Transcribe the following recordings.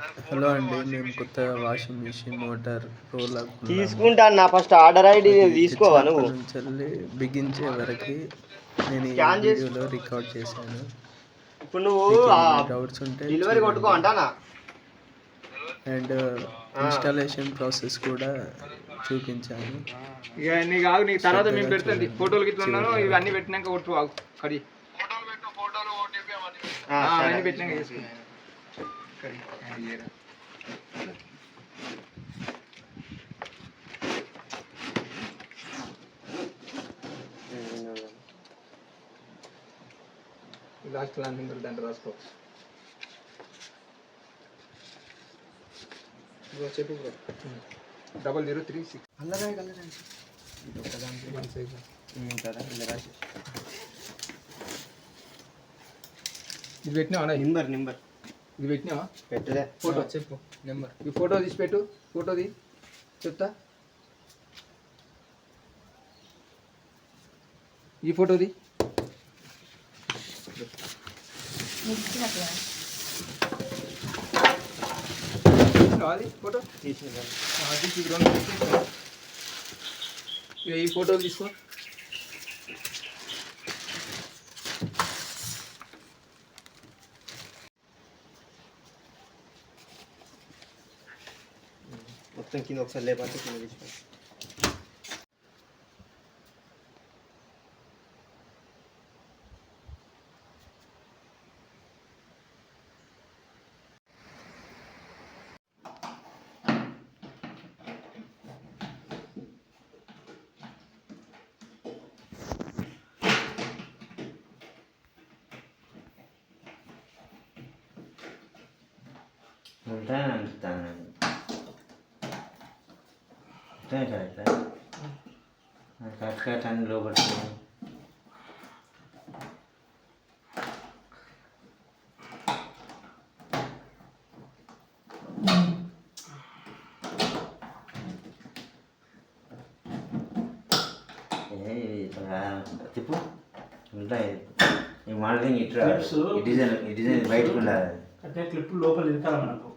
Hello అండి, మేము కొత్తగా వాషింగ్ మిషన్ మోటార్ రోలర్ తీసుకుంటాను నా ఫస్ట్ ఆర్డర్ ఐడి తీసుకోవా నువ్వు నుంచి వెళ్ళి బిగించే వరకు నేను ఈ స్కాన్ చేసి వీడియోలో రికార్డ్ చేశాను. ఇప్పుడు నువ్వు డౌట్స్ ఉంటే డెలివరీ కొట్టుకో అంటానా అండ్ ఇన్స్టాలేషన్ ప్రాసెస్ కూడా చూపించాను. ఇక నీకు కాదు, నీకు తర్వాత మేము పెడతాం ఫోటోలు గిట్ల ఉన్నాను. ఇవన్నీ పెట్టినాక కొట్టు కడి అవన్నీ పెట్టినాక చేసుకున్నాను. లాస్ట్ నెంబర్ దాంట్లో రాసుకో. చెప్పు 0036 ఇది పెట్టినావా నెంబర్ ఇది పెట్టినావా? పెట్టలే. ఫోటో చెప్పు నెంబర్. ఈ ఫోటో తీసి పెట్టు. ఫోటోది చెప్తా. ఈ ఫోటోది అది ఫోటో ఈ ఫోటో తీసుకో. మొత్తం కింద ఒకసారి లేకపోతే కింద తీసుకో. కట్ అని లోపలికి తిప్పు ఉంటాయి. ఈ మోడలింగ్ ఇట్లా ఈ డిజైన్ బయటకు ఉండాలి. అంటే క్లిప్ లోపల ఇరకాలి మనకు.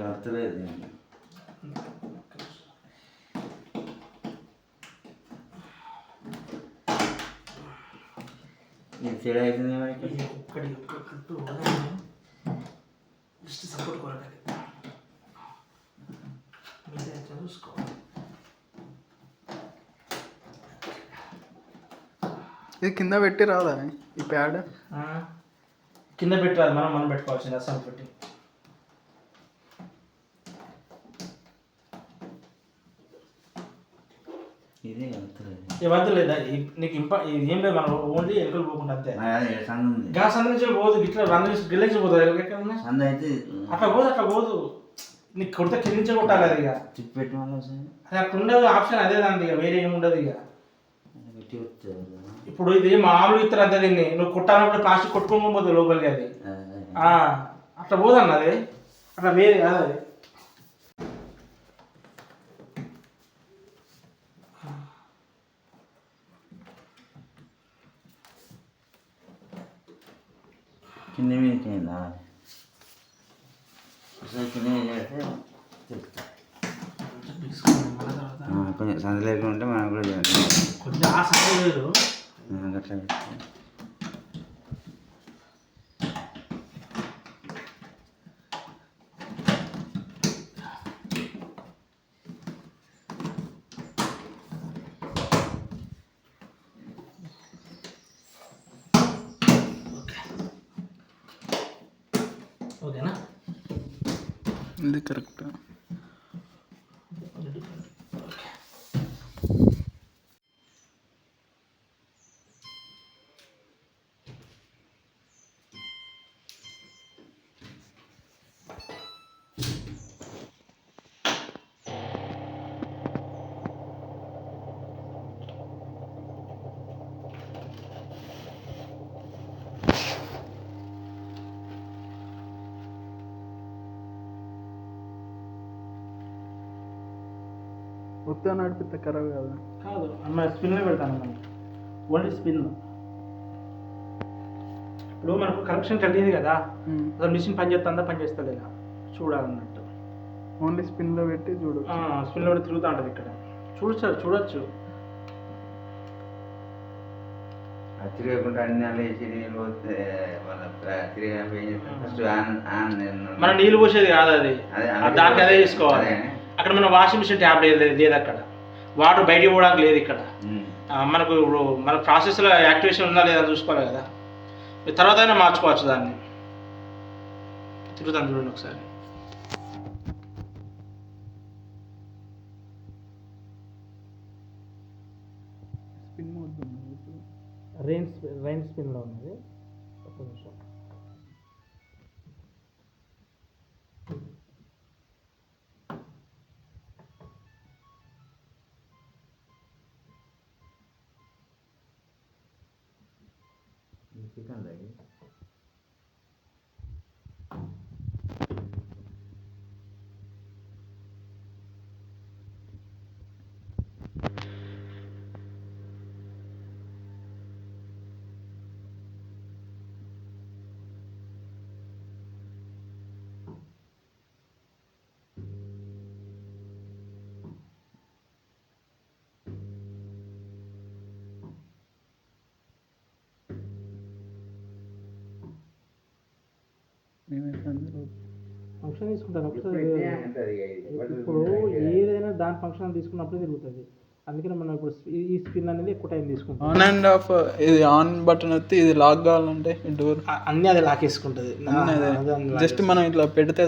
అర్థలేదు. నేను తేడా అవుతుంది ఒక్కడి ఒక్క క్లిప్ జస్ట్ సపోర్ట్ కొరకాలి. మీద చూసుకోవాలి. ఇది కింద పెట్టి రాదా ఈ ప్యాడ్? కింద పెట్టరాదు, మనం పెట్టుకోవాల్సింది అసలు పెట్టి. ఇదే వద్దు లేదా నీకు ఏం లేదు, మనం ఓన్లీ ఎలుకలు పోకుండా అంతే. సంద గ్యాస్ సంద నుంచి పోదు, ఇట్లా గిల్లెంచి పోతుంది. సంద అయితే అట్లా పోదు నీకు కొడితే కింద కొట్టాలి. అది ఇక తిప్పి పెట్టి అది అక్కడ ఉండదు, ఆప్షన్ అదే దాంట్లో. ఇక వేరే ఏమి ఉండదు. ఇక పెట్టి ఇప్పుడు ఇది మామూలు ఇస్తారు అంతే. దీన్ని నువ్వు కొట్టాలన్నప్పుడు ప్లాస్టిక్ కొట్టుకోకపోతే లోపలికి అది అట్లా పోదన్న. అది అట్లా వేరే కాదు. అది కింద మీదకి అయిందా? కింద చేస్తే కొంచెం సంద లేకుండా ఉంటే మనం కూడా చేయాలి. కొంచెం ఆ సంగతి లేదు అట్లా ఓకేనా? ఇది కరెక్ట్. ఉత్తగా నడిపితే ఖరాబ్ కదా. కాదు అమ్మ స్పిన్లో పెడతాను మనం, ఓన్లీ స్పిన్. ఇప్పుడు మనకు కనెక్షన్ తెలియదు కదా, అసలు మిషన్ పని చేస్తుందా పని చేస్తలేదా చూడాలన్నట్టు. ఓన్లీ స్పిన్లో పెట్టి చూడు. స్పిన్లో పెట్టి తిరుగుతూ ఉంటుంది ఇక్కడ, చూడొచ్చు. తిరగకుండా అన్ని నెలలు వేసి నీళ్ళు పోతే ఫస్ట్ మనం నీళ్ళు పోసేది కాదు అది, దానికి అదే చేసుకోవాలి. అక్కడ మన వాషింగ్ మిషన్ ట్యాప్ లేదు అక్కడ, వాటర్ బయటికి పోవడానికి లేదు ఇక్కడ. మనకు ఇప్పుడు మన ప్రాసెస్లో యాక్టివేషన్ ఉందా లేదా చూసుకోవాలి కదా, తర్వాత అయినా మార్చుకోవచ్చు దాన్ని. తిరుగుతాను చూడండి ఒకసారి. స్పిన్ మోడ్ రైన్ స్పిన్లో ఉన్నది. ఒక్క నిమిషం. చికెన్ దగ్గర ఫంక్షన్ తీసుకుంటాను ఒకసారి. ఇప్పుడు ఏదైనా దాని ఫంక్షన్ తీసుకున్నప్పుడే తిరుగుతుంది, అందుకని మనం ఇప్పుడు ఈ స్పిన్ అనేది ఎక్కువ టైం తీసుకుంటాం. ఆన్ అండ్ ఆఫ్, ఇది ఆన్ బటన్ వస్తే ఇది లాక్ కావాలంటే డోర్ అన్నీ అది లాక్ వేసుకుంటుంది. జస్ట్ మనం ఇట్లా పెడితే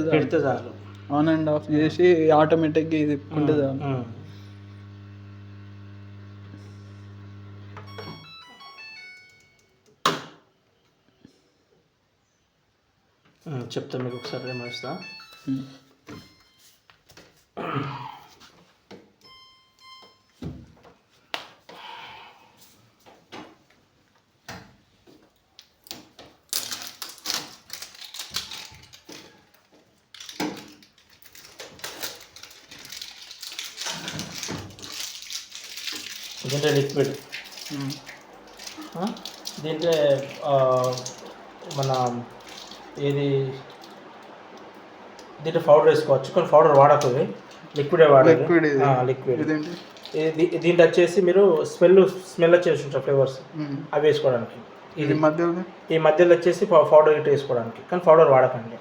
చాలు. ఆన్ అండ్ ఆఫ్ చేసి ఆటోమేటిక్గా ఇది ఉంటుంది. చెప్తాను మీకు ఒకసారి ఏమొస్తా. దీంట్లో లిక్విడ్, దీంట్లో మన ఏది దీంట్లో పౌడర్ వేసుకోవచ్చు, కానీ పౌడర్ వాడకూడదు, లిక్విడే వాడాలి. లిక్విడ్ దీంట్లో వచ్చేసి మీరు స్మెల్ వచ్చేసి ఉంటారు ఫ్లేవర్స్, అవి వేసుకోవడానికి. ఇది ఈ మధ్యలో వచ్చేసి పౌడర్ ఇటు వేసుకోవడానికి, కానీ పౌడర్ వాడకండి.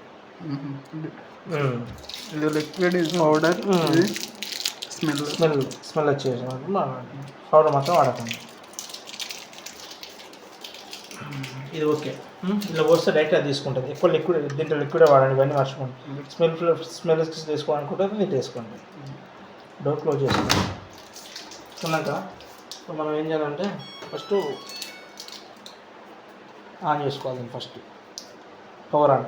లిక్విడ్ పౌడర్ స్మెల్ వచ్చేసి పౌడర్ మాత్రం వాడకండి. ఇది ఓకే. ఇలా పోస్తే డైరెక్ట్ అది తీసుకుంటుంది. ఎక్కువ లిక్విడ్ దీంట్లో లిక్విడే వాడండి, ఇవన్నీ మర్చిపోండి. స్మెల్ తీసుకోవాలనుకుంటే దీంట్లో వేసుకోండి. డోర్ క్లోజ్ చేసుకోండి. ఉన్నాక ఇప్పుడు మనం ఏం చేయాలంటే ఫస్ట్ ఆన్ చేసుకోవాలి. ఫస్ట్ పవర్ ఆన్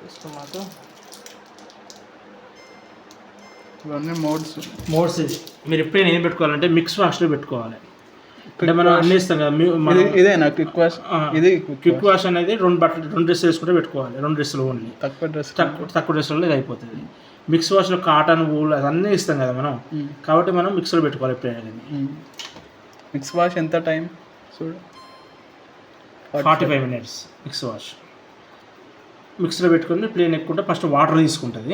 చేసుకున్నాక ఇవన్నీ మోడ్స్ ఇది మీరు ఎప్పుడైనా ఏం పెట్టుకోవాలంటే మిక్స్ వాష్లో పెట్టుకోవాలి. అంటే మనం అన్ని ఇస్తాం కదా, ఇదేనా క్విక్ వాష్? ఇది క్విక్ వాష్ అనేది రెండు డ్రెస్ వేసుకుంటే పెట్టుకోవాలి. 2 డ్రెస్సులు ఓన్లీ, తక్కువ డ్రెస్సులో ఇది అయిపోతుంది. మిక్స్ వాష్లో కాటన్ వూల్ అన్నీ ఇస్తాం కదా మనం, కాబట్టి మనం మిక్స్లో పెట్టుకోవాలి ఎప్పుడైనా. మిక్స్ వాష్ ఎంత టైం చూడు? 45 minutes మిక్స్ వాష్. మిక్స్లో పెట్టుకుని ప్లేన్ ఎక్కుంటే ఫస్ట్ వాటర్ తీసుకుంటుంది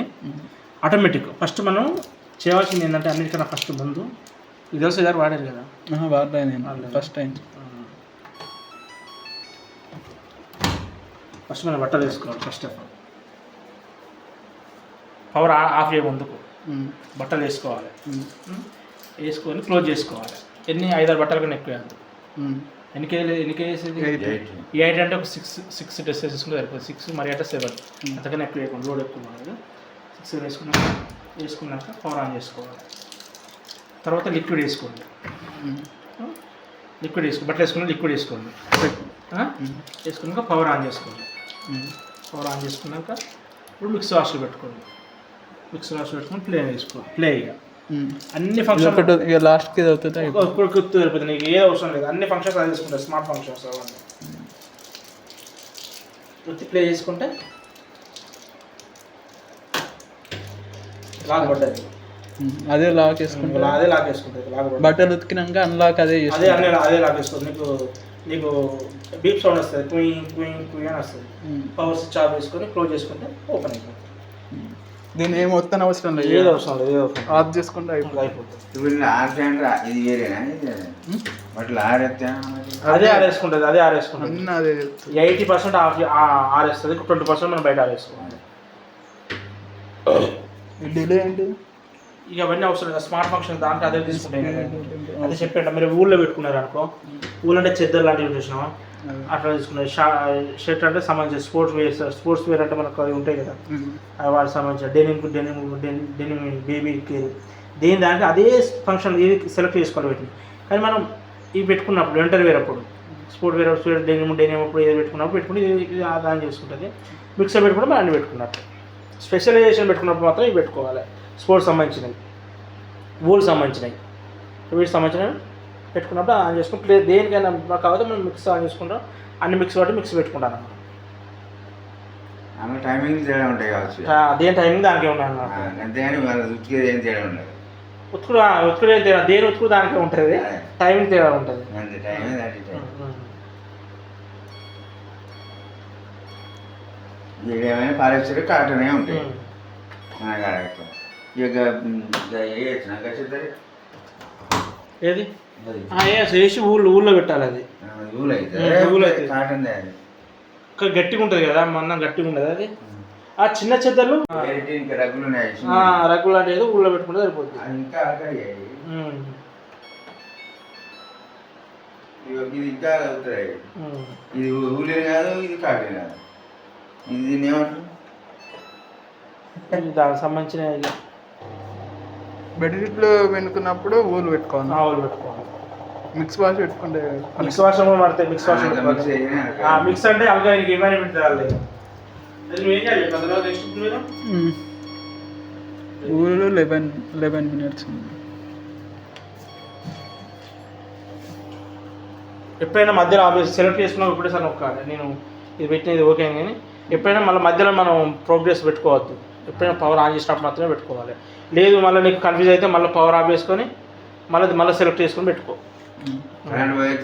ఆటోమేటిక్. ఫస్ట్ మనం చేయవలసింది ఏంటంటే అన్నిటికన్నా ఫస్ట్ ముందు ఇది తెలుసు గారు వాడారు కదా, వాడలే నేను ఫస్ట్ టైం. ఫస్ట్ మనం బట్టలు వేసుకోవాలి. First of all power of చేయ ముందుకు బట్టలు వేసుకోవాలి. వేసుకొని క్లోజ్ చేసుకోవాలి. 5-6 బట్టల కన్నా ఎక్కువ వేయాలి. ఎన్ని కేజీస్? 8 అంటే ఒక 6 డ్రెస్సెస్ వేసుకుంటే సరిపోతుంది. 6 మరి అంటే 7, అంతకన్నా ఎక్కువ వేయకుండా, లోడ్ ఎక్కువ కాదు. 6 వేసుకున్నాక పవర్ ఆన్ చేసుకోవాలి. తర్వాత లిక్విడ్ వేసుకోండి. బట్టలు వేసుకుని లిక్విడ్ వేసుకోండి. వేసుకున్నాక పవర్ ఆన్ చేసుకోండి. పవర్ ఆన్ చేసుకున్నాక ఇప్పుడు మిక్స్ వాష్లో పెట్టుకోండి. మిక్స్ వాష్లో పెట్టుకుని ప్లే ఇక అన్ని ఫంక్షన్ లాస్ట్కి అవుతుంది. ఇప్పుడు గుర్తు సరిపోతుంది, నీకు ఏ అవసరం లేదు. అన్ని ఫంక్షన్స్ అది చేసుకుంటారు, స్మార్ట్ ఫంక్షన్స్ అవన్నీ. ప్లే చేసుకుంటే లాగబడ్డది. అదే లాక్ వేసుకుంటా. అదే లాక్ వేసుకుంటుంది. లాక్ బట్టలు ఉతికినాక అన్లాక్ అదే అదే అదే లాక్ వేసుకోండి. నీకు బీప్ సౌండ్ వస్తుంది, క్వీన్ క్వీన్ క్వీన్ అని వస్తుంది. పవర్ స్విచ్ ఆఫ్ చేసుకొని క్లోజ్ చేసుకుంటే ఓపెన్ అయిపోతుంది. దీని ఏం మొత్తం అవసరం లేదు, ఏది అవసరం లేదు, ఆఫ్ చేసుకుంటే అయిపోతుంది. ఇప్పుడు ఇది వేరేనా? బట్టలు ఆరేస్తా అదే ఆరేసుకుంటుంది. అదే ఆరేసుకుంటుంది. అన్నీ అదే 80% ఆరేస్తుంది, 20% మనం బయట ఆరేసుకోవాలి. డిలే ఏంటి? ఇక అవన్నీ అవసరం లేదు. స్మార్ట్ ఫంక్షన్ దాంట్లో అదే తీసుకుంటాయి. అదే చెప్పండి, మీరు ఊళ్ళో పెట్టుకున్నారు అనుకో, ఊళ్ళో అంటే చెద్దరు లాంటివి చూసినావా, అట్లా తీసుకున్నారు. షర్ట్ అంటే సంబంధించిన స్పోర్ట్స్ వేర్ అంటే మనకు అవి ఉంటాయి కదా, వాటికి సంబంధించిన డెనిమ్ బేబీ కేర్, దానికి అదే ఫంక్షన్ ఇది సెలెక్ట్ చేసుకోవాలి పెట్టింది. కానీ మనం ఇవి పెట్టుకున్నప్పుడు వెంటర్ వేర్ అప్పుడు స్పోర్ట్ వేర్ డెనిమ్ అప్పుడు ఏది పెట్టుకుని ఇది ఆదాయం చేసుకుంటుంది. మిక్సర్ పెట్టుకుంటే మనం అన్ని పెట్టుకున్నట్టు. స్పెషలైజేషన్ పెట్టుకున్నప్పుడు మాత్రం ఇవి పెట్టుకోవాలి. స్పోర్ట్స్ సంబంధించినవి, వూల్ సంబంధించినవి, వీటికి సంబంధించినవి పెట్టుకున్నప్పుడు ఆన్ చేసుకుంటే దేనికైనా కాకపోతే మనం మిక్స్ ఆన్ చేసుకుంటాం. అన్ని మిక్స్ కాబట్టి మిక్స్ పెట్టుకుంటాను. టైమింగ్ తేడా ఉంటాయి కావచ్చు. దేని టైమింగ్ దానికే ఉన్నాను. అంతేగాని వాళ్ళ ఉతికేది ఏం తేడా ఉండదు. ఉతుకుడు ఏం తేడా, దేని ఉతుకుడు దానికే ఉంటుంది, టైమింగ్ తేడా ఉంటుంది. అంతే, టైమింగ్ దాటి ఏమైనా పాలిస్టర్ కాటనే ఉంటాయి మన కాడ. ఇక ఏది వేసి ఊళ్ళో పెట్టాలి. అది కాటన్ గట్టిగా ఉంటుంది కదా, మందం గట్టిగా ఉంటుంది. అది ఆ చిన్న చెద్దలు రగ్గులు అనేది ఊళ్ళో పెట్టుకుంటే సరిపోతుంది. ఇంకా ఇది ఇంకా అవుతాయి. ఇది ఊళ్ళో కాదు, ఇది కాటన్ కాదు. ఇది ఏమంటారు? దానికి సంబంధించిన బెడ్షీట్లు పెట్టుకున్నప్పుడు ఊళ్ళు పెట్టుకోవాలి. ఆవులు పెట్టుకోవాలి. మిక్స్ వాష్ పెట్టుకుంటే మిక్స్ వాష్ కూడా పడతాయి. మిక్స్ వాష్ మిక్స్ అంటే అలాగే ఆయనకి ఏమైనా పెట్టాలి. ఏం చేయాలి మీరు? ఊళ్ళో 11 minutes. ఎప్పుడైనా మధ్యలో ఆఫీస్ సెలెక్ట్ చేసుకున్నా ఇప్పుడే సార్ నొక్కాలి. నేను ఇది పెట్టినది ఓకే కానీ ఎప్పుడైనా మళ్ళీ మధ్యలో మనం ప్రోగ్రెస్ పెట్టుకోవద్దు. ఎప్పుడైనా పవర్ ఆన్ చేసినప్పుడు మాత్రమే పెట్టుకోవాలి. లేదు మళ్ళీ నీకు కన్ఫ్యూజ్ అయితే మళ్ళీ పవర్ ఆఫ్ చేసుకొని మళ్ళీ సెలెక్ట్ చేసుకొని పెట్టుకో.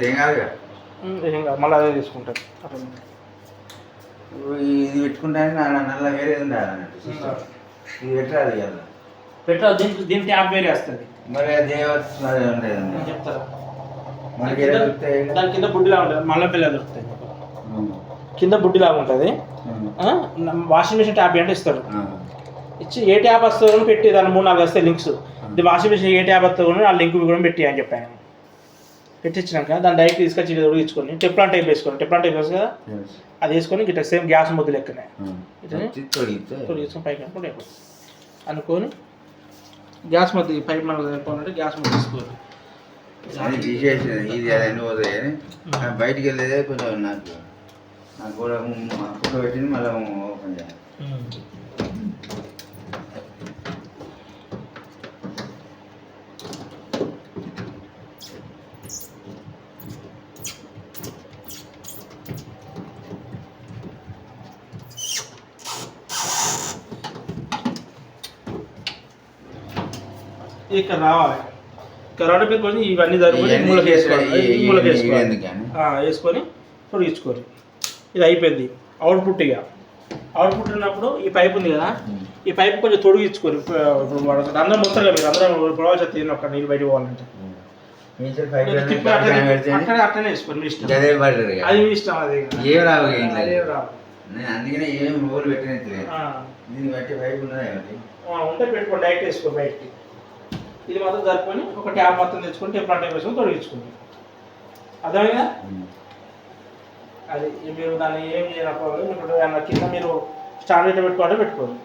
ఏం కాదు, మళ్ళీ అదే తీసుకుంటాను. ఇది పెట్టుకుంటానే నల్ల వేరే ఉండాలన్నట్టు. ఇది పెట్టరాదు కదా, పెట్టాలి. దీనికి ట్యాప్ వేరే వస్తుంది. మరి అదే చెప్తారా? దాని కింద బుడ్డిలా ఉంటుంది, మళ్ళీ పిల్ల దొరుకుతాయి. కింద బుడ్డిలాగా ఉంటుంది. వాషింగ్ మిషన్ ట్యాప్ అంటే ఇస్తాడు. ఇచ్చి ఏ ట్యాప్ వస్తుందో పెట్టి దాని 3-4 వస్తాయి లింక్స్. ఇది వాషింగ్ మిషన్ ఏ ట్యాప్ వస్తుందో ఆ లింక్ కూడా పెట్టి అని చెప్పాను. పెట్టించినాక దాన్ని డైరెక్ట్ తీసుకొచ్చి ఉడికించుకొని టెప్లాన్ టైప్ వేసుకోండి. టెప్లాన్ టైప్ వేసు కదా, అది వేసుకొని ఇట్లా సేమ్ గ్యాస్ ముద్దు లెక్కనే తొలగించుకొని పైకి అనుకుంటే అయిపోతుంది. అనుకొని గ్యాస్ ముద్దు పైప్ మనకు సరిపోవాలంటే గ్యాస్ ముద్దు తీసుకోవాలి. ఇది అన్నీ పోతాయి కానీ బయటికి వెళ్ళేదే కొంచెం నాకు కూడా ఫోటో పెట్టింది మళ్ళీ ఓపెన్ చేయాలి. ఇక్కడ రావాలి. కరాటే మీద కొంచెం ఇవన్నీ సరిపోయి మూలకి వేసుకోవాలి. వేసుకొని తొడిగించుకోవాలి. ఇది అయిపోయింది. అవుట్పుట్ ఇక అవుట్పుట్ ఉన్నప్పుడు ఈ పైప్ ఉంది కదా, ఈ పైప్ కొంచెం తొడిగించుకోరు. అందరం వస్తారు కదా, మీరు అందరం ప్రవాస తిని ఒక నీళ్ళు బయట పోవాలంటే అట్లనే వేసుకోండి. మీ ఇష్టం, అది మీ ఇష్టం. అది అందుకనే ఏం రోలు పెట్టినట్టు దీన్ని బట్టి పైపు ఉంటే పెట్టుకోండి. డైరెక్ట్ వేసుకోండి బయటికి. ఇది మాత్రం జరుపుకొని ఒక ట్యాప్ మొత్తం తెచ్చుకొని టెంపర్ టైప్ వేసుకొని తొడిగించుకోండి. అర్థమైందా? అది మీరు దాన్ని ఏం చేయనప్పుడు ఇప్పుడు కింద మీరు స్టాండ్ అయితే పెట్టుకోవాలంటే పెట్టుకోండి.